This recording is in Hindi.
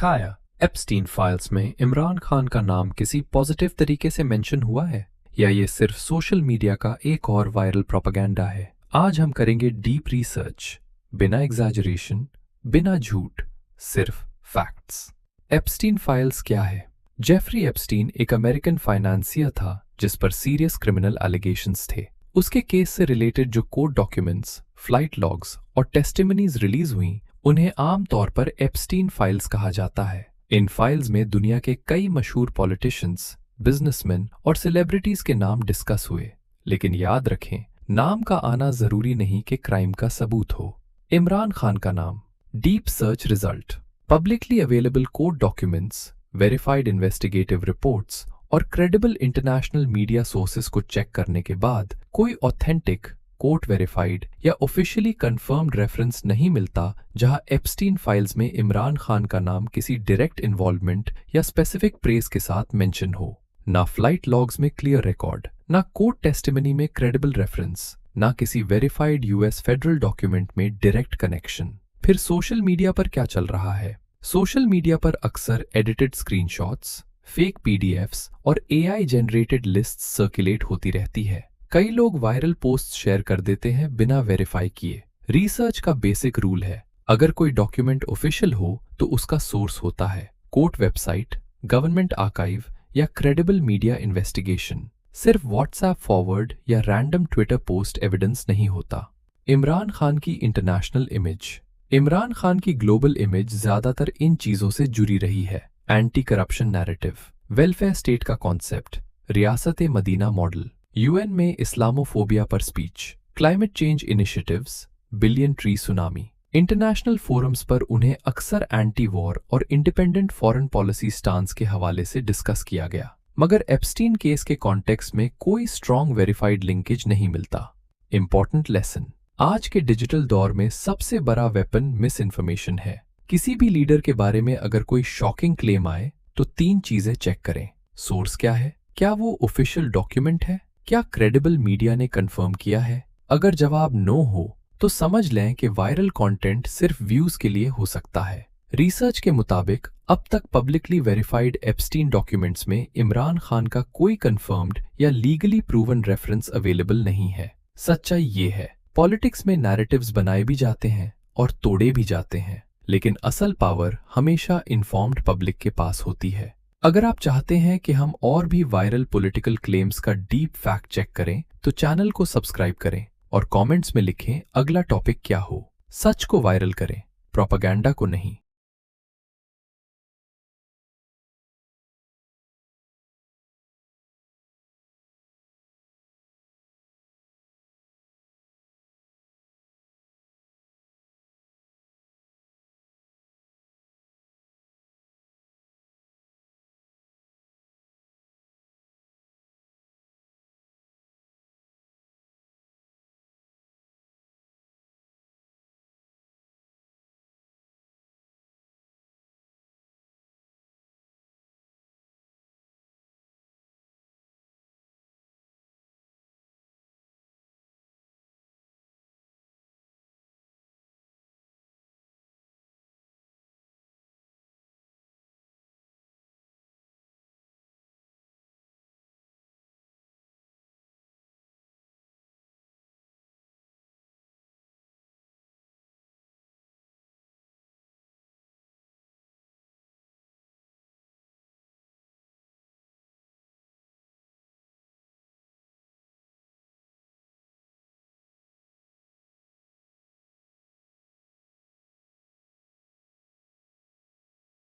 दिखाया। एप्स्टीन फाइल्स में इमरान खान का नाम किसी पॉजिटिव तरीके से मेंशन हुआ है या ये सिर्फ सोशल मीडिया का एक और वायरल प्रोपेगेंडा है? आज हम करेंगे डीप रिसर्च, बिना एग्जैजरेशन, बिना झूठ, सिर्फ फैक्ट्स। एप्स्टीन फाइल्स क्या है? जेफरी एप्स्टीन एक अमेरिकन फाइनेंसियर था जिस पर सीरियस क्रिमिनल एलिगेशंस थे। उसके केस से रिलेटेड जो कोर्ट डॉक्यूमेंट्स, फ्लाइट लॉग्स और टेस्टिमनीज रिलीज हुई उन्हें आम तौर पर एप्स्टीन फाइल्स कहा जाता है। इन फाइल्स में दुनिया के कई मशहूर पॉलिटिशियंस, बिजनेसमैन और सेलिब्रिटीज के नाम डिस्कस हुए। लेकिन याद रखें, नाम का आना जरूरी नहीं कि क्राइम का सबूत हो। इमरान खान का नाम। Deep search result. Publicly available court documents, verified investigative reports और क्रेडिबल इंटरनेशनल मीडिया सोर्सेस को चेक करने के बाद कोई ऑथेंटिक, कोर्ट वेरीफाइड या ऑफिशियली कंफर्म्ड रेफरेंस नहीं मिलता जहां एप्स्टीन फाइल्स में इमरान खान का नाम किसी डायरेक्ट इन्वॉल्वमेंट या स्पेसिफिक प्रेस के साथ मेंशन हो। ना फ्लाइट लॉग्स में क्लियर रिकॉर्ड, ना कोर्ट टेस्टिमनी में क्रेडिबल रेफरेंस, ना किसी वेरीफाइड यूएस फेडरल डॉक्यूमेंट में डायरेक्ट कनेक्शन। फिर सोशल मीडिया पर क्या चल रहा है? सोशल मीडिया पर अक्सर एडिटेड स्क्रीनशॉट्स, फेक पीडीएफ्स और एआई जनरेटेड लिस्ट्स सर्कुलेट होती रहती है। कई लोग वायरल पोस्ट शेयर कर देते हैं बिना वेरीफाई किए। रिसर्च का बेसिक रूल है, अगर कोई डॉक्यूमेंट ऑफिशियल हो तो उसका सोर्स होता है कोर्ट वेबसाइट, गवर्नमेंट आर्काइव या क्रेडिबल मीडिया इन्वेस्टिगेशन। सिर्फ व्हाट्सएप फॉरवर्ड या रैंडम ट्विटर पोस्ट एविडेंस नहीं होता। इमरान खान की इंटरनेशनल इमेज। इमरान खान की ग्लोबल इमेज ज्यादातर इन चीजों से जुड़ी रही है। Anti corruption narrative, welfare state का कॉन्सेप्ट, रियासत मदीना मॉडल, यूएन में इस्लामोफोबिया पर speech, climate change initiatives, billion tree tsunami. International forums पर उन्हें अक्सर एंटी वॉर और इंडिपेंडेंट फॉरेन पॉलिसी स्टांस के हवाले से डिस्कस किया गया। मगर एप्स्टीन केस के कॉन्टेक्स्ट में कोई स्ट्रॉन्ग वेरीफाइड लिंकेज नहीं मिलता। इंपॉर्टेंट लेसन, आज के डिजिटल दौर में सबसे बड़ा वेपन मिस इन्फॉर्मेशन है। किसी भी लीडर के बारे में अगर कोई शॉकिंग क्लेम आए तो 3 चीजें चेक करें। सोर्स क्या है? क्या वो ऑफिशियल डॉक्यूमेंट है? क्या क्रेडिबल मीडिया ने कंफर्म किया है? अगर जवाब नो हो तो समझ लें कि वायरल कंटेंट सिर्फ व्यूज के लिए हो सकता है। रिसर्च के मुताबिक अब तक पब्लिकली वेरीफाइड एप्स्टीन डॉक्यूमेंट्स में इमरान खान का कोई कंफर्म्ड या लीगली प्रूवन रेफरेंस अवेलेबल नहीं है। सच्चाई ये है, पॉलिटिक्स में नैरेटिव्स बनाए भी जाते हैं और तोड़े भी जाते हैं, लेकिन असल पावर हमेशा इन्फॉर्म्ड पब्लिक के पास होती है। अगर आप चाहते हैं कि हम और भी वायरल पॉलिटिकल क्लेम्स का डीप फैक्ट चेक करें तो चैनल को सब्सक्राइब करें और कमेंट्स में लिखें अगला टॉपिक क्या हो। सच को वायरल करें, प्रोपेगेंडा को नहीं।